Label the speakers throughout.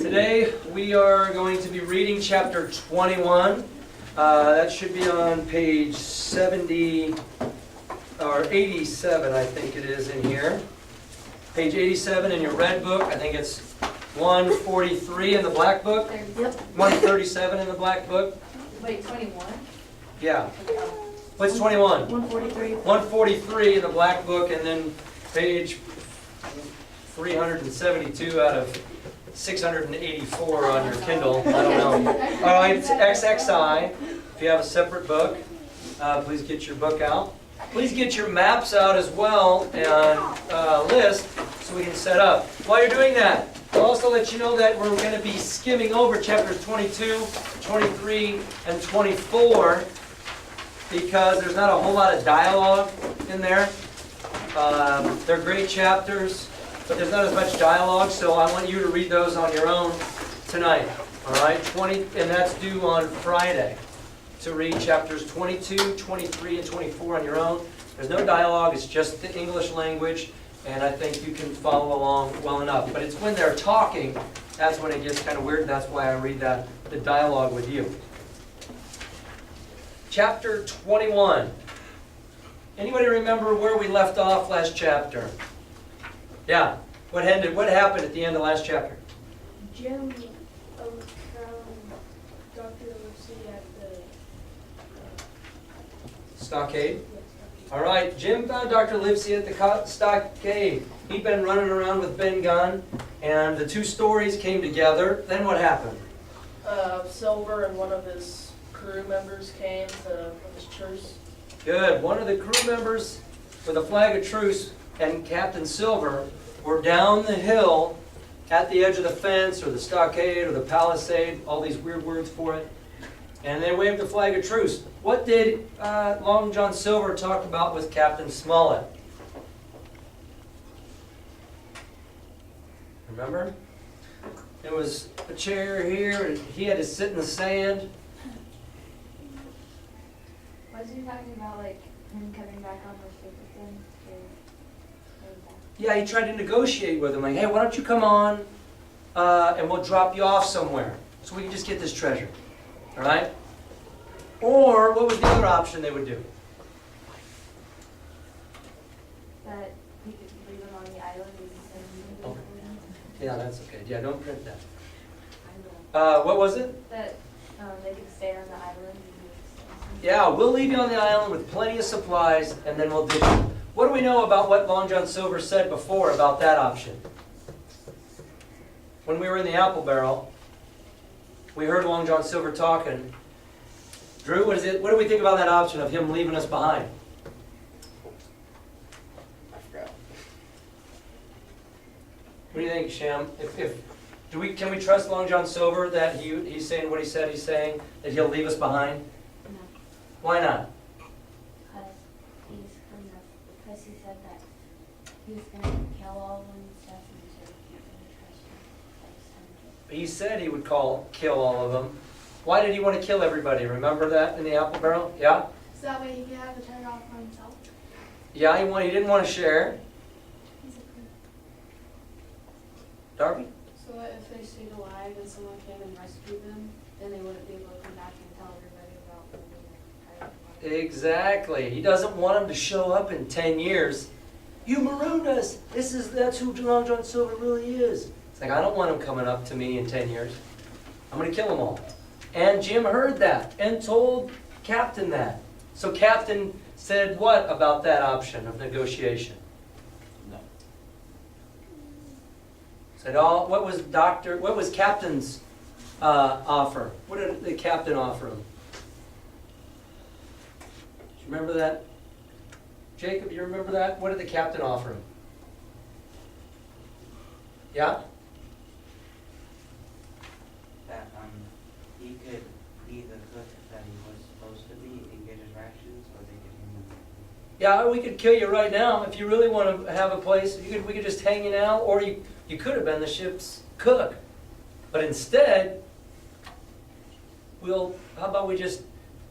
Speaker 1: Today we are going to be reading chapter 21. That should be on page 70 or 87, I think it is in here. Page 87 in your red book. I think it's 143 in the black book.
Speaker 2: Yep.
Speaker 1: 137 in the black book.
Speaker 2: Wait, 21?
Speaker 1: Yeah. What's 21?
Speaker 2: 143.
Speaker 1: 143 in the black book, and then page 372 out of 684 on your Kindle. I don't know. All right, it's XXI. If you have a separate book, please get your book out. Please get your maps out as well and list so we can set up. While you're doing that, I'll also let you know that we're going to be skimming over chapters 22, 23, and 24 because there's not a whole lot of dialogue in there. They're great chapters, but there's not as much dialogue, so I want you to read those on your own tonight. All right, and that's due on Friday, to read chapters 22, 23, and 24 on your own. There's no dialogue, it's just the English language, and I think you can follow along well enough. But it's when they're talking, that's when it gets kind of weird, and that's why I read the dialogue with you. Chapter 21. Anybody remember where we left off last chapter? Yeah. What happened at the end of last chapter?
Speaker 3: Jim found Dr. Livesey at the
Speaker 1: Stockade. All right. Jim found Dr. Livesey at the stockade. He'd been running around with Ben Gunn, and the two stories came together. Then what happened?
Speaker 3: Silver and one of his crew members came from his church.
Speaker 1: Good. One of the crew members with a flag of truce and Captain Silver were down the hill at the edge of the fence or the stockade or the palisade, all these weird words for it, and they waved the flag of truce. What did Long John Silver talk about with Captain Smollett? Remember? There was a chair here, and he had to sit in the sand.
Speaker 4: Was he talking about like him coming back on the ship with him?
Speaker 1: Yeah, he tried to negotiate with him, like, hey, why don't you come on and we'll drop you off somewhere so we can just get this treasure, all right? Or what was the other option they would do?
Speaker 4: That he could leave him on the island and send him.
Speaker 1: Yeah, that's okay. Yeah, don't print that.
Speaker 4: I know.
Speaker 1: What was it?
Speaker 4: That they could stay on the island. And
Speaker 1: Yeah, we'll leave you on the island with plenty of supplies and then we'll ditch you. What do we know about what Long John Silver said before about that option? When we were in the apple barrel, we heard Long John Silver talking. Drew, what do we think about that option of him leaving us behind?
Speaker 5: I forgot.
Speaker 1: What do you think, Shem? Can we trust Long John Silver that he's saying what he said he's saying, that he'll leave us behind?
Speaker 4: No,
Speaker 1: Why not?
Speaker 4: because he said that he was going to kill all of them and stuff, and so we can't really trust him.
Speaker 1: He said he would kill all of them. Why did he want to kill everybody? Remember that in the apple barrel? Yeah?
Speaker 3: So that way he could have the treasure all for himself.
Speaker 1: Yeah, he didn't want to share. Darby?
Speaker 6: So that if they stayed alive and someone came and rescued them, then they wouldn't be able to come back and tell everybody about what they were.
Speaker 1: Exactly. He doesn't want them to show up in 10 years. You marooned us. That's who Long John Silver really is. It's like, I don't want him coming up to me in 10 years. I'm going to kill them all. And Jim heard that and told Captain that. So Captain said what about that option of negotiation?
Speaker 5: No.
Speaker 1: Said what was Captain's offer? What did the Captain offer him? Do you remember that? Jacob, do you remember that? What did the Captain offer him? Yeah?
Speaker 7: That he could be the cook that he was supposed to be and get his rations, or they could hang him.
Speaker 1: Yeah, we could kill you right now if you really want to have a place. We could just hang you now, or you could have been the ship's cook. But instead, how about we just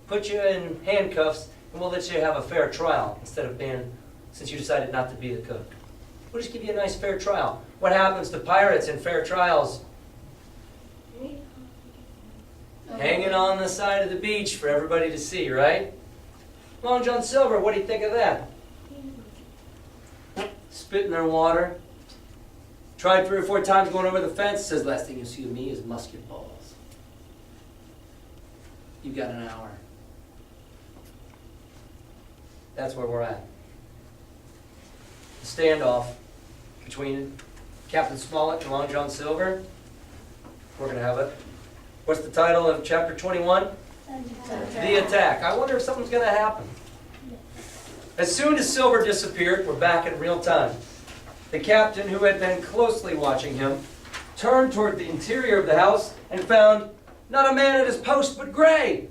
Speaker 1: put you in handcuffs and we'll let you have a fair trial instead of since you decided not to be the cook. We'll just give you a nice fair trial. What happens to pirates in fair trials? hanging on the side of the beach for everybody to see, right? Long John Silver, what do you think of that? Spit in their water. Tried 3 or 4 times going over the fence. Says, last thing you see of me is musket balls. You've got an hour. That's where we're at. The standoff between Captain Smollett and Long John Silver. We're going to have it. What's the title of chapter 21? The attack. I wonder if something's going to happen. As soon as Silver disappeared, we're back in real time. The captain, who had been closely watching him, turned toward the interior of the house and found not a man at his post but Gray.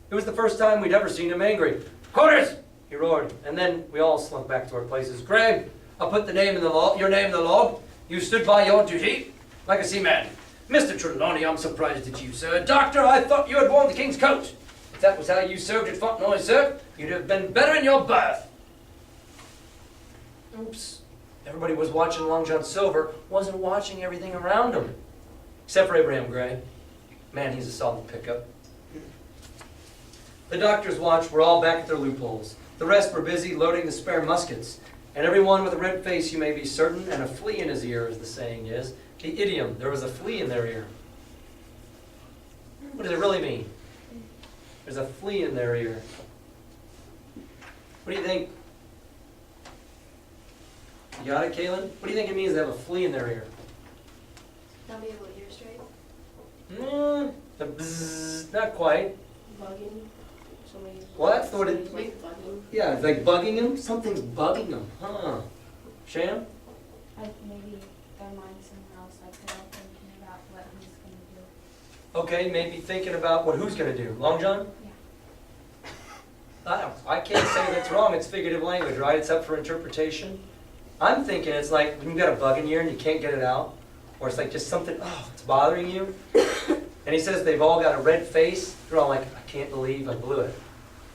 Speaker 1: It was the first time we'd ever seen him angry. "Quarters!" he roared, and then we all slunk back to our places. "Gray, I'll put your name in the log. You stood by your duty like a seaman. Mr. Trelawney, I'm surprised at you, sir. Doctor, I thought you had worn the king's coat. If that was how you served at Fontenoy, sir, you'd have been better in your berth." Oops. Everybody was watching Long John Silver, wasn't watching everything around him. Except for Abraham Gray. Man, he's a solid pickup. The doctors watched were all back at their loopholes. The rest were busy loading the spare muskets. And everyone with a red face, you may be certain, and a flea in his ear, as the saying is. The idiom, there was a flea in their ear. What does it really mean? There's a flea in their ear. What do you think? You got it, Kaylin? What do you think it means to have a flea in their ear?
Speaker 6: Not be able to hear straight.
Speaker 1: The bzzz, not quite.
Speaker 3: Bugging. Somebody-
Speaker 1: Well, that's what it,
Speaker 3: Like bugging.
Speaker 1: yeah, it's like bugging him. Something's bugging him, huh? Sham?
Speaker 4: Maybe their mind's somewhere else, like they're all thinking about what he's gonna do.
Speaker 1: Okay, maybe thinking about what who's going to do. Long John?
Speaker 4: Yeah.
Speaker 1: I can't say that's wrong. It's figurative language, right? It's up for interpretation. I'm thinking it's like when you've got a bug in your ear and you can't get it out. Or it's like just something, it's bothering you. And he says they've all got a red face. They're all like, I can't believe I blew it.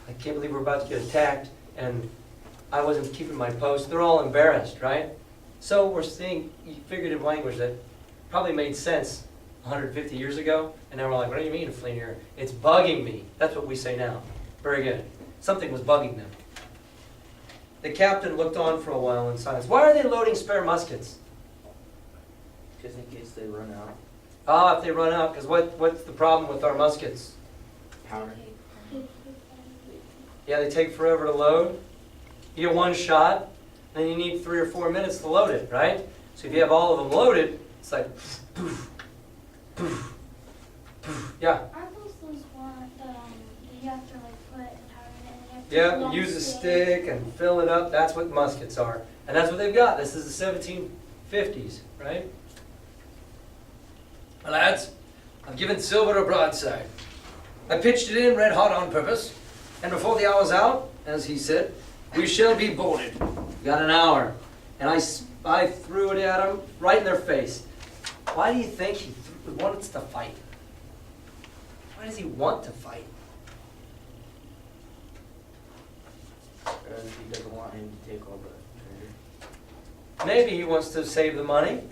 Speaker 1: I can't believe we're about to get attacked. And I wasn't keeping my post. They're all embarrassed, right? So we're seeing figurative language that probably made sense 150 years ago. And now we're like, what do you mean a flea in your ear? It's bugging me. That's what we say now. Very good. Something was bugging them. The captain looked on for a while in silence. Why are they loading spare muskets?
Speaker 5: Just in case they run out.
Speaker 1: If they run out, because what's the problem with our muskets?
Speaker 5: Powder.
Speaker 1: Yeah, they take forever to load. You get one shot, then you need 3 or 4 minutes to load it, right? So if you have all of them loaded, it's like poof, poof, poof. Yeah.
Speaker 4: Aren't those one that you have to like put a powder in it and you have to
Speaker 1: Yeah,
Speaker 4: long
Speaker 1: use a stick and fill it up. That's what muskets are. And that's what they've got. This is the 1750s, right? My lads, I've given Silver a broadside. I pitched it in red hot on purpose, and before the hour's out, as he said, we shall be boarded. Got an hour. And I threw it at him right in their face. Why do you think he wants to fight? Why does he want to fight?
Speaker 5: Because he doesn't want him to take all the treasure.
Speaker 1: Maybe he wants to save the money.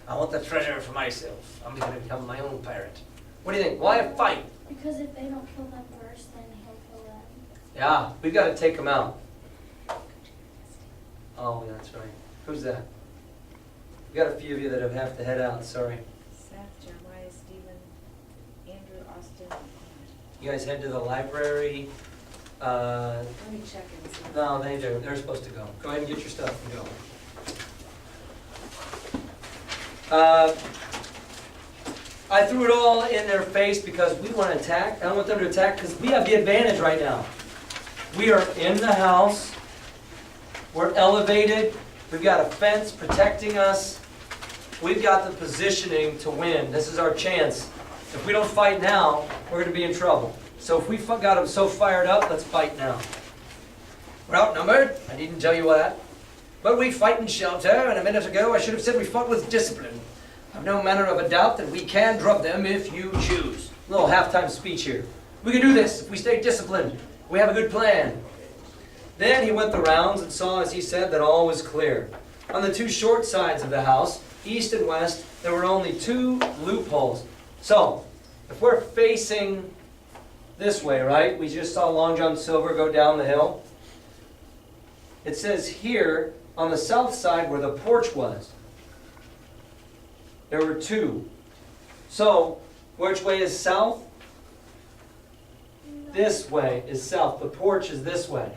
Speaker 1: I want the treasure for myself. I'm going to become my own pirate. What do you think? Why a fight?
Speaker 4: Because if they don't kill them first, then he'll kill them.
Speaker 1: Yeah, we've got to take them out. Oh, that's right. Who's that? We got a few of you that have to head out. Sorry.
Speaker 2: Seth, Jeremiah, Stephen, Andrew, Austin.
Speaker 1: You guys head to the library.
Speaker 2: Let me check and see.
Speaker 1: No, they do. They're supposed to go. Go ahead and get your stuff and go. I threw it all in their face because we want to attack. I don't want them to attack because we have the advantage right now. We are in the house. We're elevated. We've got a fence protecting us. We've got the positioning to win. This is our chance. If we don't fight now, we're going to be in trouble. So if we got them so fired up, let's fight now. We're outnumbered. I needn't tell you that. But we fight in shelter, and a minute ago I should have said we fought with discipline. I've no manner of a doubt that we can drub them if you choose. A little halftime speech here. We can do this if we stay disciplined. We have a good plan. Then he went the rounds and saw, as he said, that all was clear. On the 2 short sides of the house, east and west, there were only 2 loopholes. So, if we're facing this way, right? We just saw Long John Silver go down the hill. It says here, on the south side where the porch was, there were two. So, which way is south? This way is south. The porch is this way.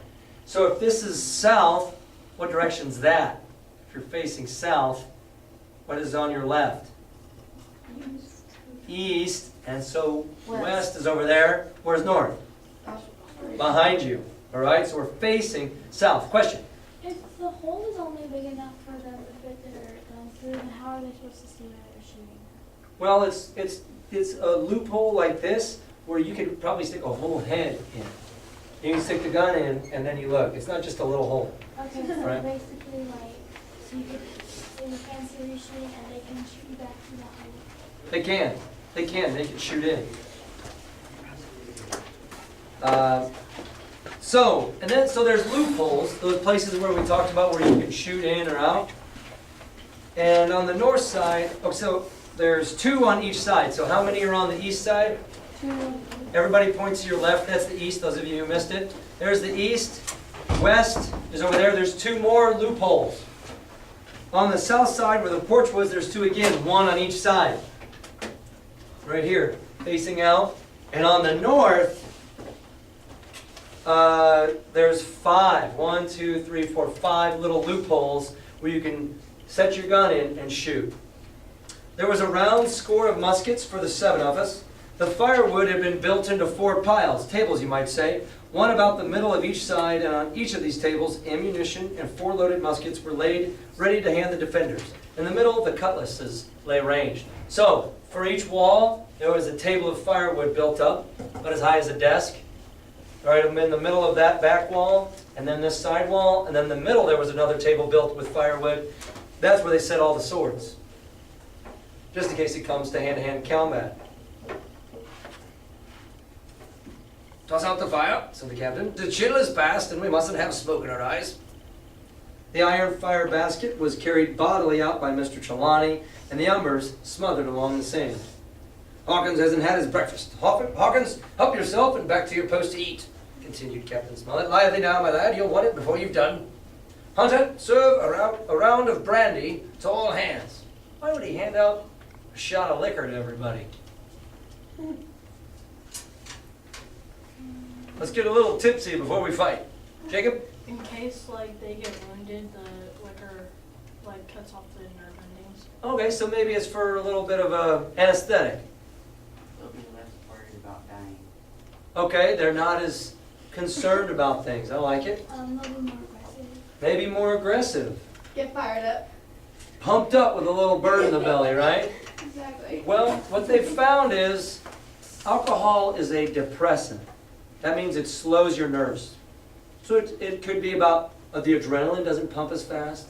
Speaker 1: So if this is south, what direction's that? If you're facing south, what is on your left? East. And so west is over there. Where's north? Behind you. All right, so we're facing south. Question?
Speaker 4: If the hole is only big enough for them to fit their gun through, then how are they supposed to see where they're shooting?
Speaker 1: Well, it's a loophole like this where you could probably stick a whole head in. You can stick the gun in and then you look. It's not just a little hole.
Speaker 4: Okay, so
Speaker 1: Right.
Speaker 4: basically like, so you can see where you're shooting and they can shoot you back to the hole.
Speaker 1: They can. They can shoot in. So there's loopholes, those places where we talked about where you can shoot in or out. And on the north side, so there's two on each side. So how many are on the east side? Everybody points to your left. That's the east, those of you who missed it. There's the east. West is over there. There's two more loopholes. On the south side where the porch was, there's two again, one on each side. Right here, facing out. And on the north, there's 5. 1, 2, 3, 4, 5 little loopholes where you can set your gun in and shoot. There was a round score of muskets for the 7 of us. The firewood had been built into 4 piles, tables you might say, one about the middle of each side, and on each of these tables, ammunition and 4 loaded muskets were laid ready to hand the defenders. In the middle, the cutlasses lay ranged. So, for each wall, there was a table of firewood built up, about as high as a desk. Right in the middle of that back wall, and then this side wall, and then in the middle there was another table built with firewood. That's where they set all the swords, just in case it comes to hand-to-hand combat. Toss out the fire, said the captain. The chill is past, and we mustn't have smoke in our eyes. The iron fire basket was carried bodily out by Mr. Trelawney, and the embers smothered along the sand. Hawkins hasn't had his breakfast. Hawkins, help yourself and back to your post to eat, continued Captain Smollett. Lie thee down, my lad, you'll want it before you've done. Hunter, serve a round of brandy to all hands. Why would he hand out a shot of liquor to everybody? Let's get a little tipsy before we fight. Jacob?
Speaker 3: In case like they get wounded, the liquor like cuts off the nerve endings.
Speaker 1: Okay, so maybe it's for a little bit of a anesthetic.
Speaker 7: They'll be less worried about dying.
Speaker 1: Okay, they're not as concerned about things. I like it.
Speaker 4: They'll be more aggressive.
Speaker 1: Maybe more aggressive.
Speaker 8: Get fired up.
Speaker 1: Pumped up with a little bird in the belly, right?
Speaker 8: Exactly.
Speaker 1: Well, what they found is alcohol is a depressant. That means it slows your nerves. So it could be about the adrenaline doesn't pump as fast.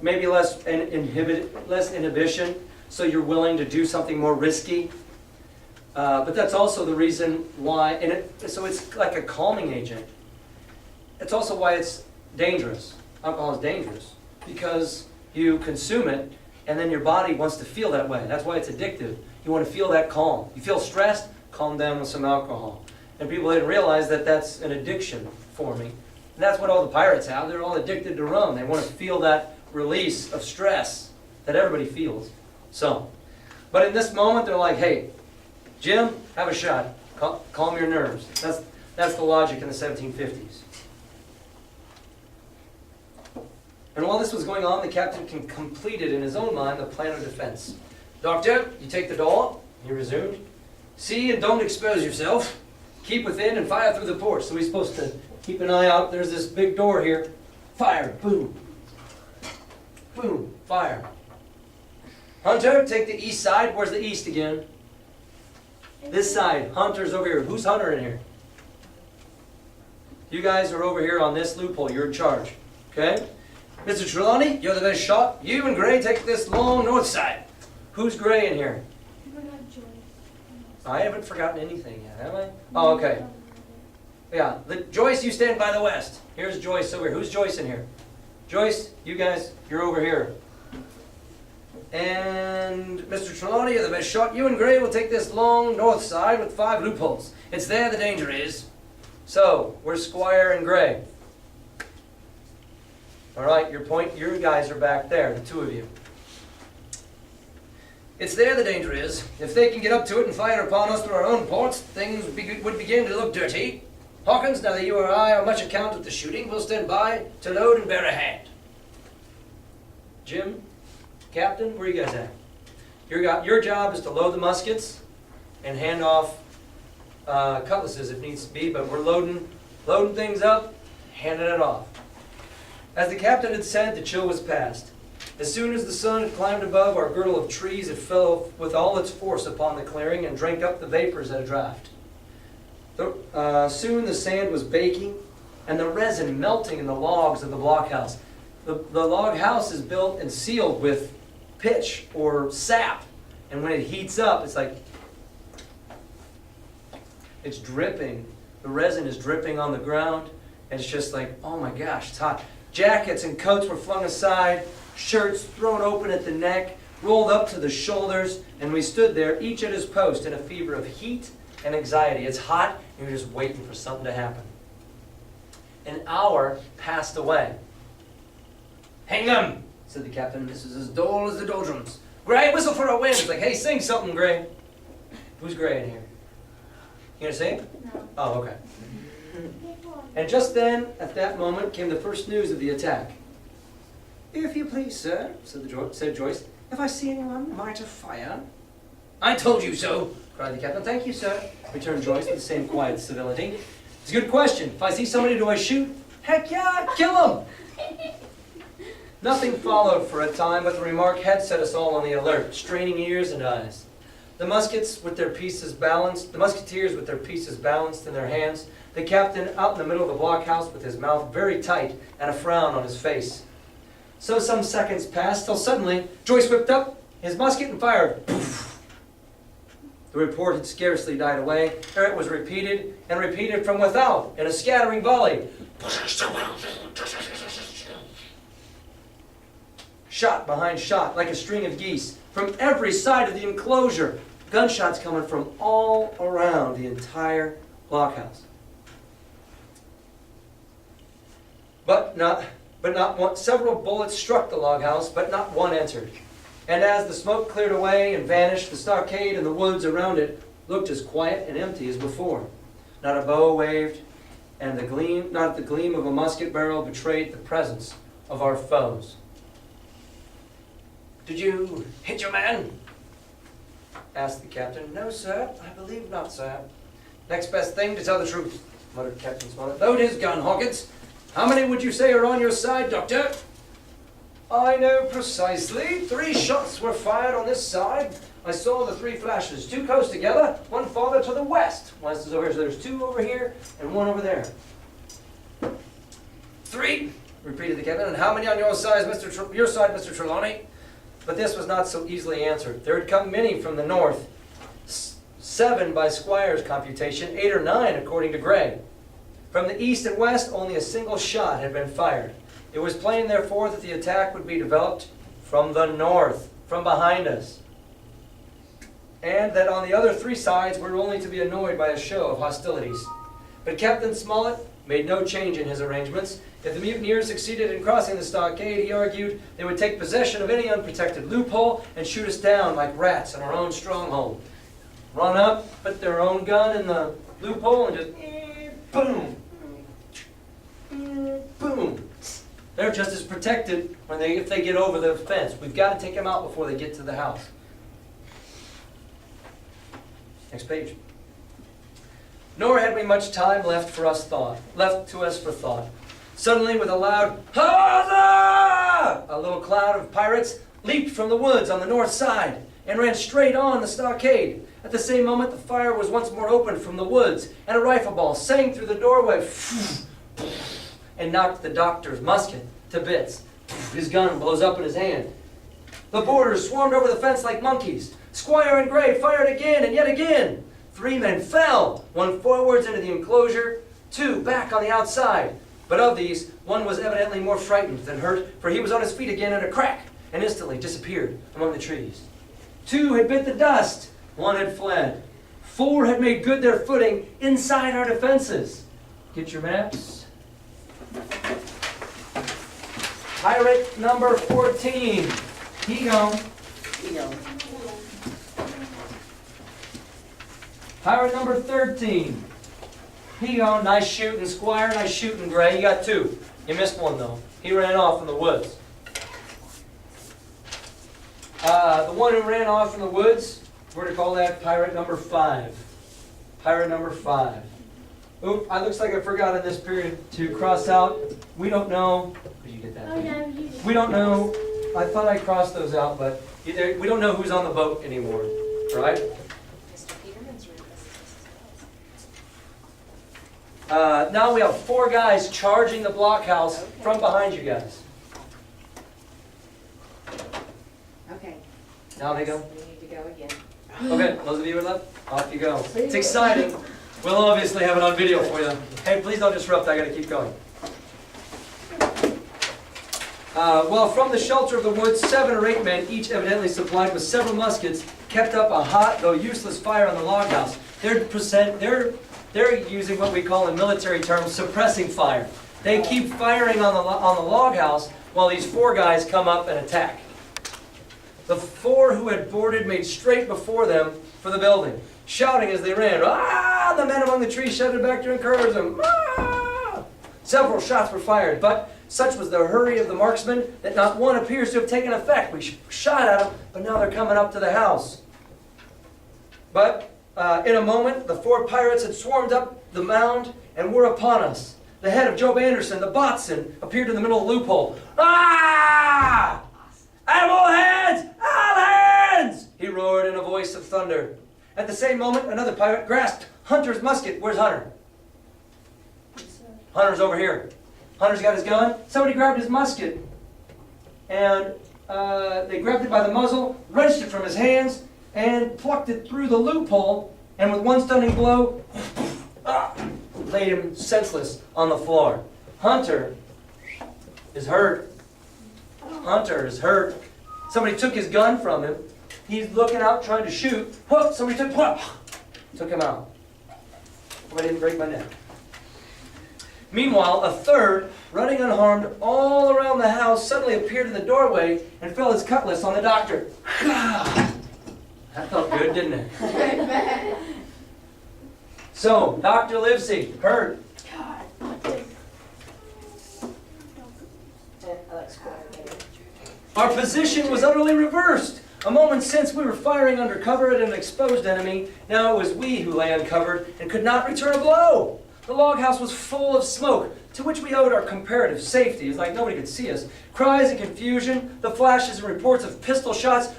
Speaker 1: Maybe less inhibition, so you're willing to do something more risky. But that's also the reason why, so it's like a calming agent. It's also why it's dangerous. Alcohol is dangerous because you consume it and then your body wants to feel that way. That's why it's addictive. You want to feel that calm. You feel stressed, calm down with some alcohol. And people didn't realize that that's an addiction forming. And that's what all the pirates have. They're all addicted to rum. They want to feel that release of stress that everybody feels. So, but in this moment, they're like, hey, Jim, have a shot. Calm your nerves. That's the logic in the 1750s. And while this was going on, the captain completed in his own mind the plan of defense. Doctor, you take the door, he resumed. See and don't expose yourself. Keep within and fire through the porch. So he's supposed to keep an eye out. There's this big door here. Fire, boom. Boom, fire. Hunter, take the east side. Where's the east again? This side. Hunter's over here. Who's Hunter in here? You guys are over here on this loophole. You're in charge. Okay? Mr. Trelawney, you're the best shot. You and Gray take this long north side. Who's Gray in here?
Speaker 4: We're not Joyce.
Speaker 1: I haven't forgotten anything yet, have I? Oh, okay. Yeah, Joyce, you stand by the west. Here's Joyce over here. Who's Joyce in here? Joyce, you guys, you're over here. And Mr. Trelawney, you're the best shot. You and Gray will take this long north side with 5 loopholes. It's there the danger is. So, where's Squire and Gray? All right, your guys are back there, the 2 of you. It's there the danger is. If they can get up to it and fire upon us through our own ports, things would begin to look dirty. Hawkins, now that you or I are much account of the shooting, we'll stand by to load and bear a hand. Jim, Captain, where are you guys at? Your job is to load the muskets and hand off cutlasses if needs to be, but we're loading things up, handing it off. As the captain had said, the chill was past. As soon as the sun had climbed above our girdle of trees, it fell with all its force upon the clearing and drank up the vapors at a draught. Soon the sand was baking and the resin melting in the logs of the blockhouse. The log house is built and sealed with pitch or sap, and when it heats up, it's dripping. The resin is dripping on the ground, and it's just like, oh my gosh, it's hot. Jackets and coats were flung aside, shirts thrown open at the neck, rolled up to the shoulders, and we stood there, each at his post, in a fever of heat and anxiety. It's hot, and you're just waiting for something to happen. An hour passed away. "Hang 'em," said the captain. "This is as dull as the doldrums. Gray, whistle for a wind." It's like, hey, sing something, Gray. Who's Gray in here? You gonna sing?
Speaker 4: No.
Speaker 1: Oh, okay. And just then, at that moment, came the first news of the attack. "If you please, sir," said Joyce, "if I see anyone, am I to fire?" "I told you so," cried the captain. "Thank you, sir," returned Joyce with the same quiet civility. "It's a good question. If I see somebody, do I shoot?" "Heck yeah, kill him!" Nothing followed for a time, but the remark had set us all on the alert, straining ears and eyes. The musketeers with their pieces balanced in their hands, the captain out in the middle of the blockhouse with his mouth very tight and a frown on his face. So some seconds passed, till suddenly Joyce whipped up his musket and fired. Poof! The report had scarcely died away, ere it was repeated, and repeated from without in a scattering volley. Shot behind shot, like a string of geese, from every side of the enclosure. Gunshots coming from all around the entire blockhouse. Several bullets struck the log house, but not one entered. And as the smoke cleared away and vanished, the stockade and the woods around it looked as quiet and empty as before. Not a bow waved, and not the gleam of a musket barrel betrayed the presence of our foes. "Did you hit your man?" asked the captain. "No, sir. I believe not, sir." "Next best thing to tell the truth," muttered Captain Smollett. "Load his gun, Hawkins. How many would you say are on your side, Doctor?" "I know precisely. 3 shots were fired on this side. I saw the 3 flashes, 2 close together, 1 farther to the west. West is over here, so there's 2 over here and 1 over there." 3, repeated the captain. "And how many on your side, Mr. Trelawney?" But this was not so easily answered. There had come many from the north. 7 by Squire's computation, 8 or 9 according to Gray. From the east and west, only a single shot had been fired. It was plain, therefore, that the attack would be developed from the north, from behind us. And that on the other 3 sides, we were only to be annoyed by a show of hostilities. But Captain Smollett made no change in his arrangements. If the mutineers succeeded in crossing the stockade, he argued, they would take possession of any unprotected loophole and shoot us down like rats in our own stronghold. Run up, put their own gun in the loophole, and just boom, boom. They're just as protected if they get over the fence. We've got to take them out before they get to the house. Next page. Nor had we much time left to us for thought. Suddenly, with a loud "Huzzah!" a little cloud of pirates leaped from the woods on the north side and ran straight on the stockade. At the same moment, the fire was once more opened from the woods, and a rifle ball sang through the doorway and knocked the doctor's musket to bits. His gun blows up in his hand. The boarders swarmed over the fence like monkeys. Squire and Gray fired again and yet again. 3 men fell, 1 forwards into the enclosure, 2 back on the outside. But of these, one was evidently more frightened than hurt, for he was on his feet again in a crack, and instantly disappeared among the trees. 2 had bit the dust. 1 had fled. 4 had made good their footing inside our defenses. Get your maps. Pirate number 14. He gone. Pirate number 13. He gone. Nice shooting, Squire. Nice shooting, Gray. You got 2. You missed 1, though. He ran off in the woods. The one who ran off in the woods, we're going to call that pirate number 5. Pirate number 5. Oop, it looks like I forgot in this period to cross out. We don't know. Did you get that?
Speaker 4: Oh, no, you did.
Speaker 1: We don't know. I thought I crossed those out, but we don't know who's on the boat anymore, right?
Speaker 2: Mr. Peterman's room is
Speaker 1: Now we have 4 guys charging the blockhouse from behind you guys.
Speaker 2: Okay.
Speaker 1: Now they go.
Speaker 2: We need to go again.
Speaker 1: Okay, those of you who are left, off you go. It's exciting. We'll obviously have it on video for you. Hey, please don't disrupt. I got to keep going. Well, from the shelter of the woods, 7 or 8 men, each evidently supplied with several muskets, kept up a hot, though useless fire on the log house. They're using what we call in military terms suppressing fire. They keep firing on the log house while these 4 guys come up and attack. The 4 who had boarded made straight before them for the building, shouting as they ran. Ah! The men among the trees shouted back to encourage them. Ah! Several shots were fired, but such was the hurry of the marksmen that not one appears to have taken effect. We shot at them, but now they're coming up to the house. But in a moment, the 4 pirates had swarmed up the mound and were upon us. The head of Job Anderson, the boatswain, appeared in the middle of the loophole. Ah! Out of all hands! All hands! He roared in a voice of thunder. At the same moment, another pirate grasped Hunter's musket. Where's Hunter? Hunter's over here. Hunter's got his gun. Somebody grabbed his musket. And they grabbed it by the muzzle, wrenched it from his hands, and plucked it through the loophole, and with one stunning blow, laid him senseless on the floor. Hunter is hurt. Hunter is hurt. Somebody took his gun from him. He's looking out trying to shoot. Whoop! Somebody took him out. Hope I didn't break my neck. Meanwhile, a 3rd, running unharmed all around the house, suddenly appeared in the doorway and fell his cutlass on the doctor. That felt good, didn't it? So, Dr. Livesey, hurt. Our position was utterly reversed. A moment since we were firing under cover at an exposed enemy. Now it was we who lay uncovered and could not return a blow. The log house was full of smoke, to which we owed our comparative safety. It was like nobody could see us. Cries and confusion, the flashes and reports of pistol shots,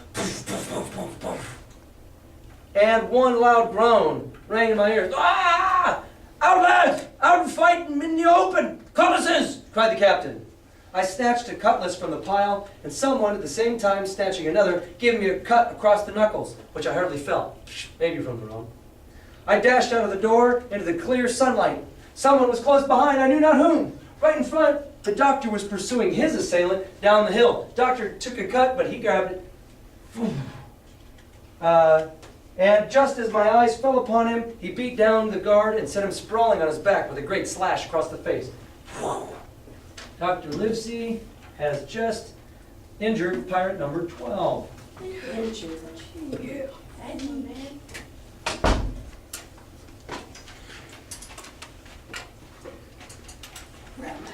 Speaker 1: and one loud groan rang in my ears. Ah! Out, lads! Out and fight in the open! Cutlasses! Cried the captain. I snatched a cutlass from the pile, and someone at the same time snatching another gave me a cut across the knuckles, which I hardly felt, maybe from the wrong. I dashed out of the door into the clear sunlight. Someone was close behind, I knew not whom. Right in front, the doctor was pursuing his assailant down the hill. Doctor took a cut, but he grabbed it. And just as my eyes fell upon him, he beat down the guard and sent him sprawling on his back with a great slash across the face. Dr. Livesey has just injured pirate number 12.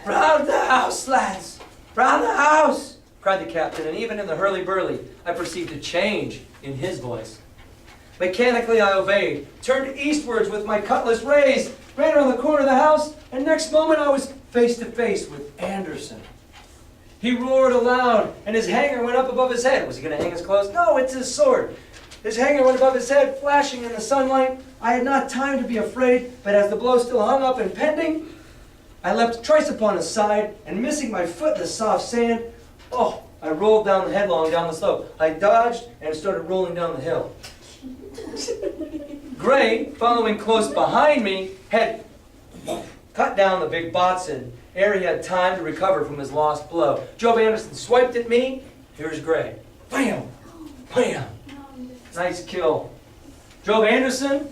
Speaker 1: Round the house, lads! Round the house! Cried the captain, and even in the hurly-burly, I perceived a change in his voice. Mechanically I obeyed, turned eastwards with my cutlass raised, ran around the corner of the house, and next moment I was face to face with Anderson. He roared aloud, and his hanger went up above his head. Was he going to hang his clothes? No, it's his sword. His hanger went above his head, flashing in the sunlight. I had not time to be afraid, but as the blow still hung up impending, I leapt twice upon his side, and missing my foot in the soft sand, I rolled down headlong down the slope. I dodged and started rolling down the hill. Gray, following close behind me, had cut down the big boatswain ere he had time to recover from his lost blow. Job Anderson swiped at me, Here's Gray. Bam! Bam!
Speaker 4: No, I'm just.
Speaker 1: Nice kill. Job Anderson?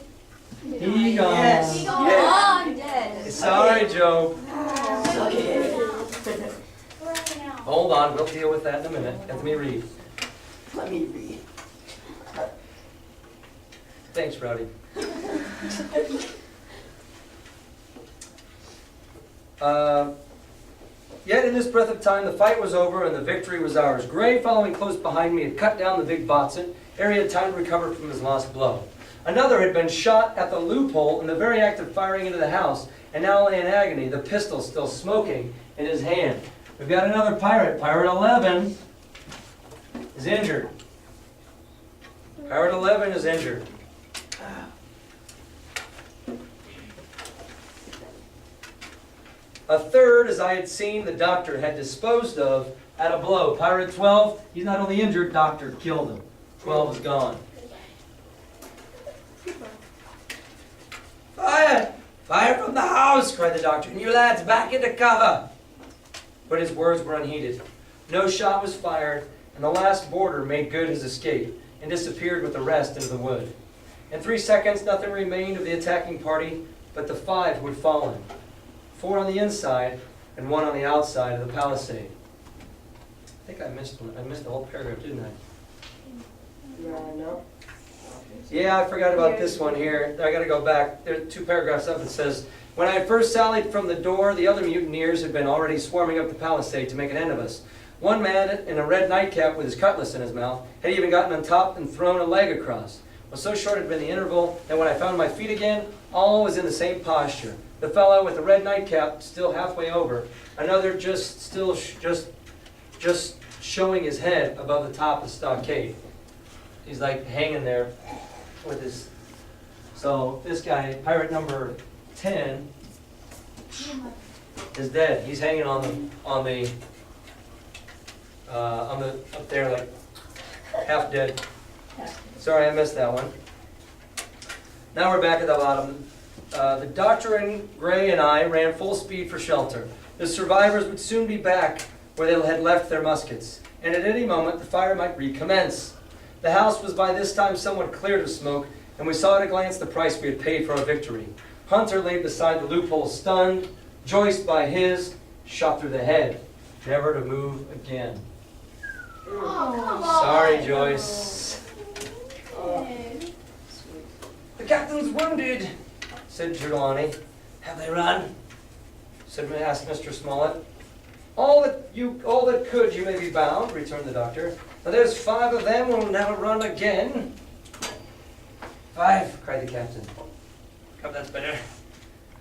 Speaker 1: He gone.
Speaker 5: Yes.
Speaker 4: Oh,
Speaker 1: Yeah.
Speaker 4: I'm dead.
Speaker 1: Sorry, Job.
Speaker 5: Suck it.
Speaker 4: Where are we now?
Speaker 1: Hold on, we'll deal with that in a minute. Let me read.
Speaker 5: Let me read.
Speaker 1: Thanks, Rowdy. Yet in this breath of time, the fight was over and the victory was ours. Gray, following close behind me, had cut down the big Botson ere he had time to recover from his lost blow. Another had been shot at the loophole in the very act of firing into the house, and now lay in agony, the pistol still smoking in his hand. We've got another pirate. Pirate 11 is injured. Pirate 11 is injured. A third, as I had seen, the doctor had disposed of at a blow. Pirate 12, he's not only injured, doctor killed him. 12 is gone. Fire! Fire from the house, cried the doctor, and you lads back into cover. But his words were unheeded. No shot was fired, and the last boarder made good his escape and disappeared with the rest into the wood. In 3 seconds, nothing remained of the attacking party but the 5 who had fallen. 4 on the inside and 1 on the outside of the palisade. I think I missed one. I missed the whole paragraph, didn't I?
Speaker 5: No.
Speaker 1: Yeah, I forgot about this one here. I gotta go back. There are 2 paragraphs up. It says, when I first sallied from the door, the other mutineers had been already swarming up the palisade to make an end of us. One man in a red nightcap with his cutlass in his mouth had even gotten on top and thrown a leg across. Well, so short had been the interval that when I found my feet again, all was in the same posture. The fellow with the red nightcap still halfway over. Another just showing his head above the top of the stockade. He's like hanging there with his. So this guy, pirate number 10, is dead. He's hanging on the up there like half dead. Sorry, I missed that one. Now we're back at the bottom. The doctor and Gray and I ran full speed for shelter. The survivors would soon be back where they had left their muskets, and at any moment the fire might recommence. The house was by this time somewhat cleared of smoke, and we saw at a glance the price we had paid for our victory. Hunter lay beside the loophole stunned, Joyce by his, shot through the head, never to move again.
Speaker 4: Oh, come on.
Speaker 1: Sorry, Joyce. The captain's wounded, said Trelawney. Have they run? Asked Mr. Smollett. All that could, you may be bound, returned the doctor. But there's 5 of them who will never run again. 5, cried the captain. Come, that's better.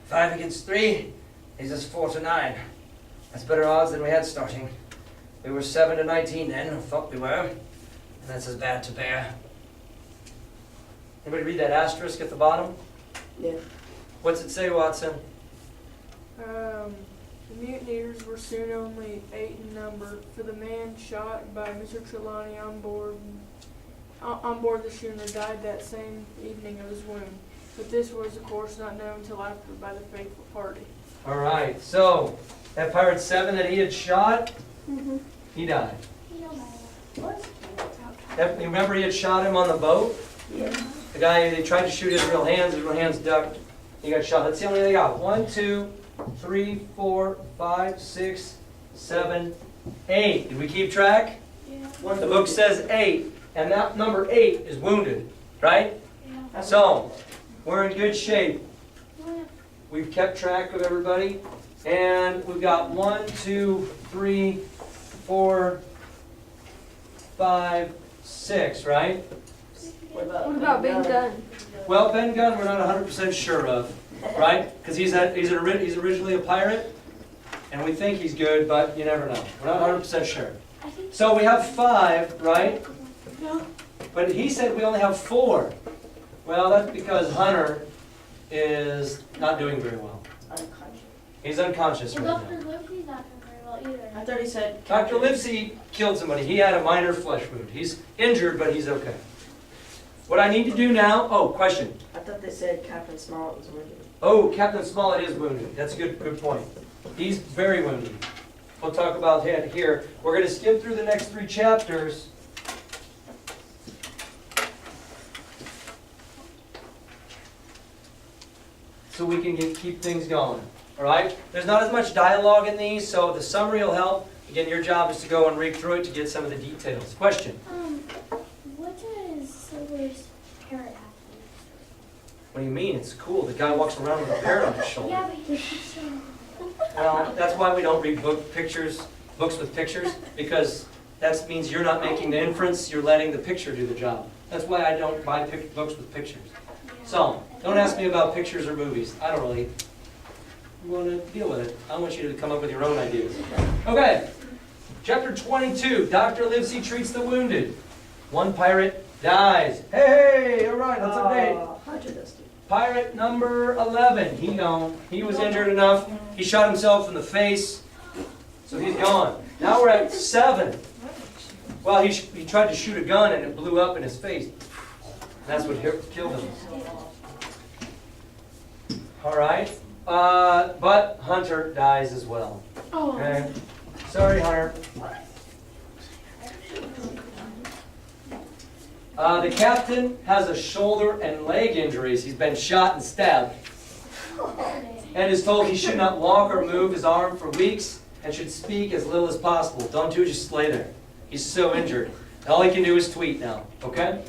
Speaker 1: 5 against 3 is us 4 to 9. That's better odds than we had starting. We were 7 to 19 then, or thought we were. And that's as bad to bear. Anybody read that asterisk at the bottom?
Speaker 5: Yeah.
Speaker 1: What's it say, Watson?
Speaker 9: The mutineers were soon only 8 in number, for the man shot by Mr. Trelawney on board the schooner died that same evening of his wound. But this was, of course, not known until after by the faithful party.
Speaker 1: All right, so that pirate 7 that he had shot, he died. You remember he had shot him on the boat?
Speaker 5: Yeah.
Speaker 1: The guy, they tried to shoot his real hands ducked. He got shot. That's the only thing they got. 1, 2, 3, 4, 5, 6, 7, 8. Did we keep track?
Speaker 4: Yeah.
Speaker 1: The book says 8, and that number 8 is wounded, right?
Speaker 4: Yeah.
Speaker 1: So, we're in good shape. We've kept track of everybody, and we've got 1, 2, 3, 4, 5, 6, right?
Speaker 5: What
Speaker 8: about Ben Gunn?
Speaker 1: Well, Ben Gunn, we're not 100% sure of, right? Because he's originally a pirate, and we think he's good, but you never know. We're not 100% sure. So we have 5, right? But he said we only have 4. Well, that's because Hunter is not doing very well.
Speaker 5: Unconscious.
Speaker 1: He's unconscious right
Speaker 4: Well,
Speaker 1: now.
Speaker 4: Dr. Livesey's not doing very well either.
Speaker 5: I thought he said.
Speaker 1: Dr. Livesey killed somebody. He had a minor flesh wound. He's injured, but he's okay. What I need to do now, question.
Speaker 5: I thought they said Captain Smollett was wounded.
Speaker 1: Oh, Captain Smollett is wounded. That's a good point. He's very wounded. We'll talk about that here. We're going to skim through the next 3 chapters. So we can keep things going. All right? There's not as much dialogue in these, so the summary will help. Again, your job is to go and read through it to get some of the details. Question?
Speaker 4: What does Silver's parrot have to do?
Speaker 1: What do you mean? It's cool. The guy walks around with a parrot on his shoulder.
Speaker 4: Yeah, but he keeps showing.
Speaker 1: Well, that's why we don't read books with pictures, because that means you're not making the inference, you're letting the picture do the job. That's why I don't buy books with pictures. So, don't ask me about pictures or movies. I don't really want to deal with it. I want you to come up with your own ideas. Okay, chapter 22, Dr. Livesey treats the wounded. One pirate dies. Hey, all right, let's update. Pirate number 11, he gone. He was injured enough. He shot himself in the face, so he's gone. Now we're at 7. Well, he tried to shoot a gun and it blew up in his face. That's what killed him. All right, but Hunter dies as well. Okay, sorry, Hunter. The captain has a shoulder and leg injuries. He's been shot and stabbed. And is told he should not walk or move his arm for weeks and should speak as little as possible. Don't do it, just lay there. He's so injured. All he can do is tweet now, okay?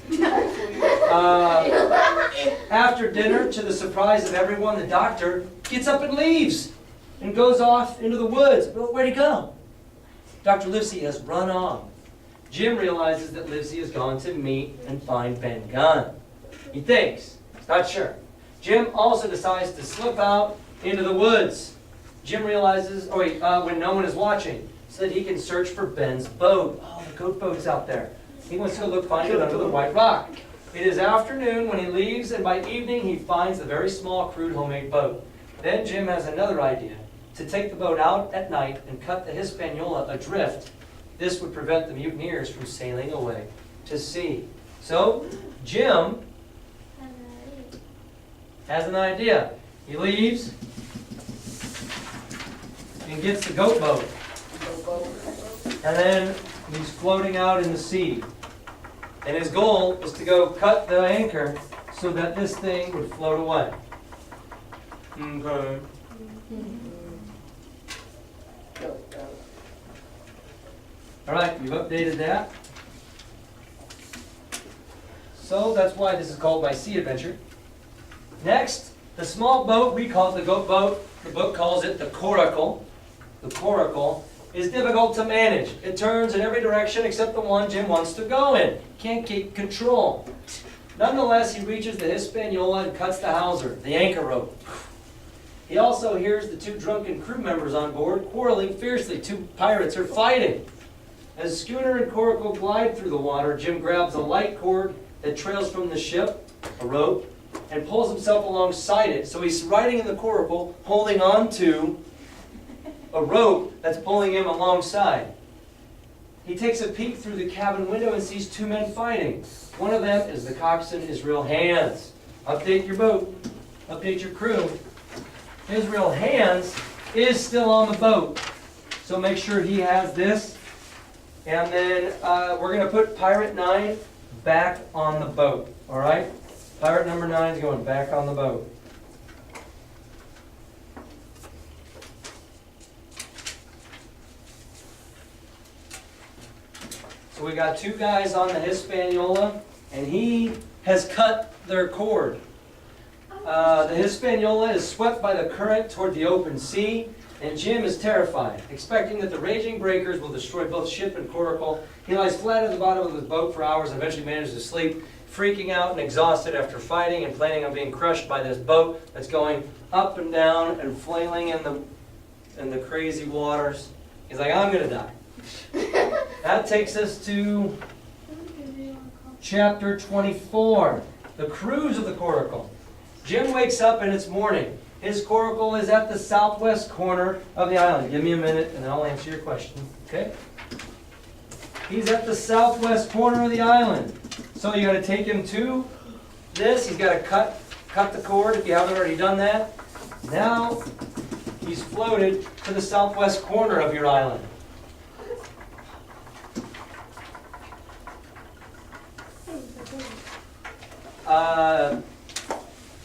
Speaker 1: After dinner, to the surprise of everyone, the doctor gets up and leaves and goes off into the woods. Well, where'd he go? Dr. Livesey has run off. Jim realizes that Livesey has gone to meet and find Ben Gunn. He thinks, he's not sure. Jim also decides to slip out into the woods. Jim realizes, when no one is watching, so that he can search for Ben's boat. Oh, the goat boat is out there. He wants to go find it under the white rock. It is afternoon when he leaves, and by evening he finds the very small, crude, homemade boat. Then Jim has another idea, to take the boat out at night and cut the Hispaniola adrift. This would prevent the mutineers from sailing away to sea. So, Jim has an idea. He leaves and gets the goat boat. And then he's floating out in the sea. And his goal is to go cut the anchor so that this thing would float away. Okay. All right, you've updated that. So that's why this is called My Sea Adventure. Next, the small boat, we call it the goat boat. The book calls it the coracle. The coracle is difficult to manage. It turns in every direction except the one Jim wants to go in. Can't keep control. Nonetheless, he reaches the Hispaniola and cuts the hawser, the anchor rope. He also hears the 2 drunken crew members on board quarreling fiercely. 2 pirates are fighting. As schooner and coracle glide through the water, Jim grabs a light cord that trails from the ship, a rope, and pulls himself alongside it. So he's riding in the coracle, holding on to a rope that's pulling him alongside. He takes a peek through the cabin window and sees 2 men fighting. One of them is the coxswain, Israel Hands. Update your boat. Update your crew. Israel Hands is still on the boat. So make sure he has this. And then we're going to put Pirate 9 back on the boat. All right? Pirate number 9 is going back on the boat. So we got 2 guys on the Hispaniola, and he has cut their cord. The Hispaniola is swept by the current toward the open sea, and Jim is terrified. Expecting that the raging breakers will destroy both ship and coracle, he lies flat at the bottom of his boat for hours and eventually manages to sleep, freaking out and exhausted after fighting and planning on being crushed by this boat that's going up and down and flailing in the crazy waters. He's like, I'm going to die. That takes us to chapter 24, the cruise of the coracle. Jim wakes up and it's morning. His coracle is at the southwest corner of the island. Give me a minute and I'll answer your question, okay? He's at the southwest corner of the island. So you got to take him to this. He's got to cut the cord if you haven't already done that. Now he's floated to the southwest corner of your island.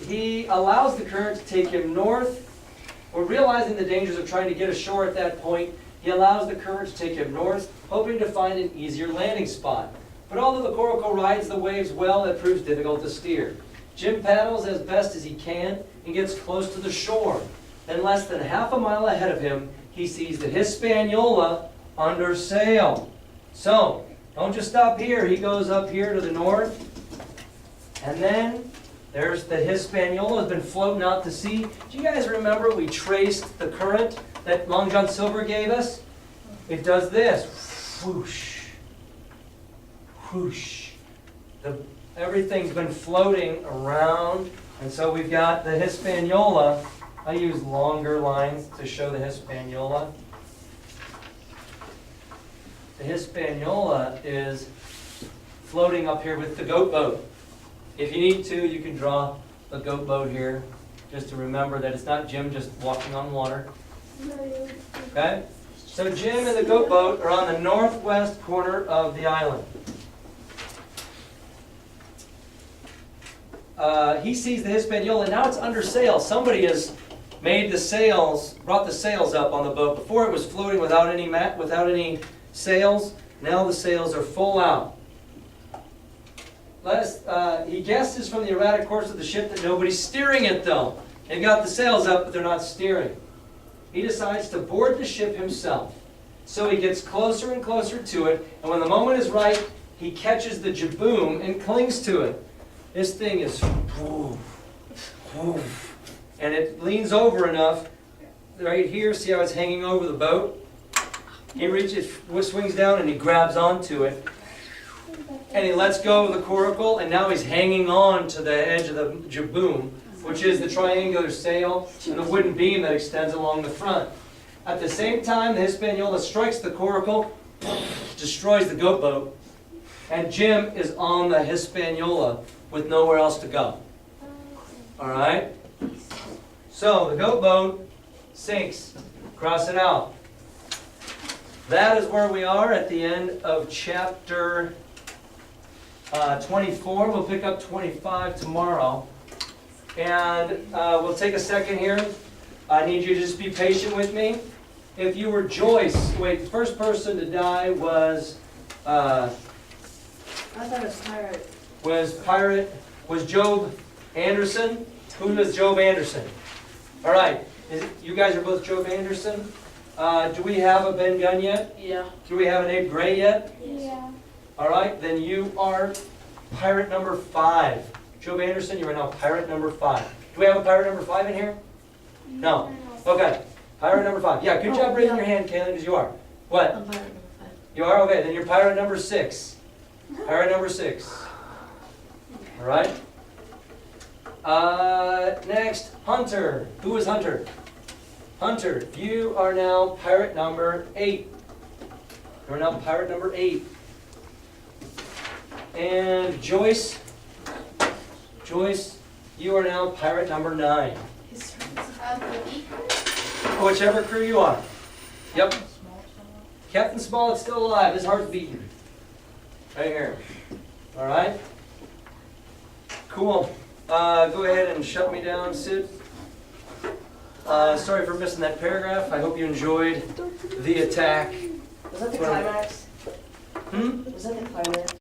Speaker 1: He allows the current to take him north. We're realizing the dangers of trying to get ashore at that point. He allows the current to take him north, hoping to find an easier landing spot. But although the coracle rides the waves well, it proves difficult to steer. Jim paddles as best as he can and gets close to the shore. Then less than half a mile ahead of him, he sees the Hispaniola under sail. So, don't just stop here. He goes up here to the north. And then there's the Hispaniola has been floating out to sea. Do you guys remember we traced the current that Long John Silver gave us? It does this. Whoosh. Whoosh. Everything's been floating around. And so we've got the Hispaniola. I use longer lines to show the Hispaniola. The Hispaniola is floating up here with the goat boat. If you need to, you can draw a goat boat here, just to remember that it's not Jim just walking on water. Okay? So Jim and the goat boat are on the northwest corner of the island. He sees the Hispaniola, and now it's under sail. Somebody has made the sails, brought the sails up on the boat. Before it was floating without any sails. Now the sails are full out. He guesses from the erratic course of the ship that nobody's steering it though. They've got the sails up, but they're not steering. He decides to board the ship himself. So he gets closer and closer to it, and when the moment is right, he catches the jibboom and clings to it. This thing is and it leans over enough right here. See how it's hanging over the boat? He reaches, swings down, and he grabs onto it. And he lets go of the coracle, and now he's hanging on to the edge of the jibboom, which is the triangular sail and the wooden beam that extends along the front. At the same time, the Hispaniola strikes the coracle, destroys the goat boat, and Jim is on the Hispaniola with nowhere else to go. All right? So the goat boat sinks. Cross it out. That is where we are at the end of chapter 24. We'll pick up 25 tomorrow. And we'll take a second here. I need you to just be patient with me. If you were Joyce, wait, the first person to die was,
Speaker 3: I thought it was pirate.
Speaker 1: Was Job Anderson? Who was Job Anderson? All right, you guys are both Job Anderson. Do we have a Ben Gunn yet?
Speaker 3: Yeah.
Speaker 1: Do we have an Abe Gray yet?
Speaker 4: Yeah.
Speaker 1: All right, then you are pirate number 5. Job Anderson, you are now pirate number 5. Do we have a pirate number 5 in here? No. Okay, pirate number 5. Yeah, good job raising your hand, Kaylin, because you are. What?
Speaker 3: I'm pirate number 5.
Speaker 1: You are? Okay, then you're pirate number 6. Pirate number 6. All right. Next, Hunter. Who is Hunter? Hunter, you are now pirate number 8. You're now pirate number 8. And Joyce, you are now pirate number 9. Whichever crew you are. Yep. Captain Smollett's still alive. His heart's beating. Right here. All right. Cool. Go ahead and shut me down, Sid. Sorry for missing that paragraph. I hope you enjoyed the attack.
Speaker 3: Was that the climax?
Speaker 1: Hmm?
Speaker 3: Was that the climax?